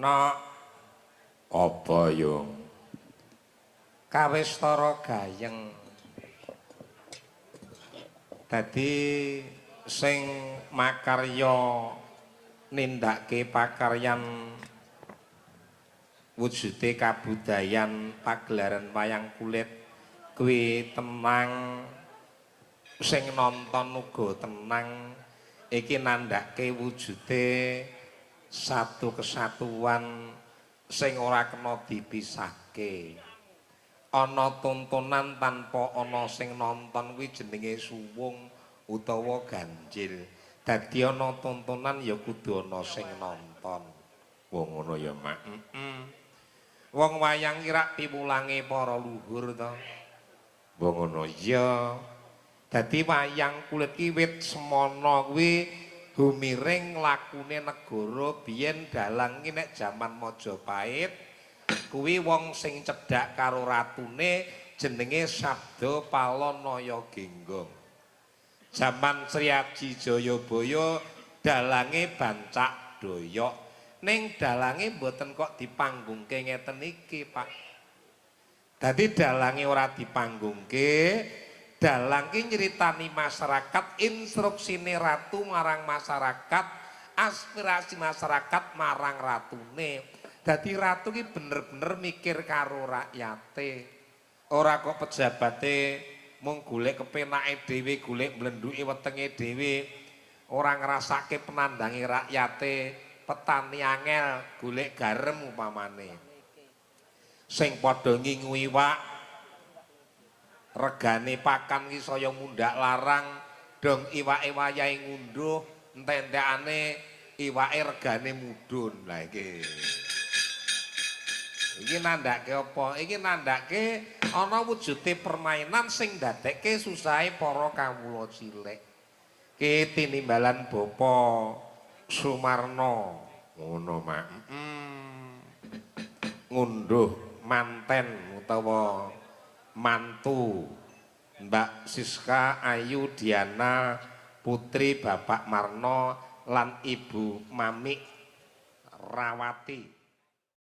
Nok apa yo kawistara gayeng dadi sing makarya nindakake pakaryan wujude kabudayan pagelaran wayang kulit kuwi tenang sing nonton uga tenang iki nandhake wujude satu kesatuan sing ora kena dipisahke ana tontonan tanpa ana sing nonton kuwi jenenge suwung utawa ganjil dadi ana tontonan ya kudu ana sing nonton wong ngono ya mak wong wayang irak piwulange para luhur to wong ngono ya dadi wayang kulit ki wit semana kuwi humiring lakune negara biyen dalang ki nek jaman Majapahit kuwi wong sing cedhak karo ratune jenenge Sabda Palonaya Genggong jaman Sri Aji Jayabaya dalange Bancak Doyok ning dalange mboten kok dipanggungke ngeten iki Pak dadi dalange ora dipanggungke dalang ki nyritani masyarakat instruksine ratu marang masyarakat aspirasi masyarakat marang ratune dadi ratu ki bener-bener mikir karo rakyate ora kok pejabate mung golek kepenake dhewe golek mlenduke wetenge dhewe ora ngrasake penandange rakyate petani angel golek garem umpamane sing padha ngingu iwak regane pakan ki saya mundhak larang dong iwake wayahe ngunduh entek-entekane iwake regane mudhun lah iki nandhake apa iki nandhake ana wujude permainan sing ndadekke susahe para kawula cilik ki tinimbalan Bapa Sumarno ngono mak ngunduh manten utawa mantu Mbak Siska Ayu Diana putri Bapak Marno lan Ibu Mamik Rawati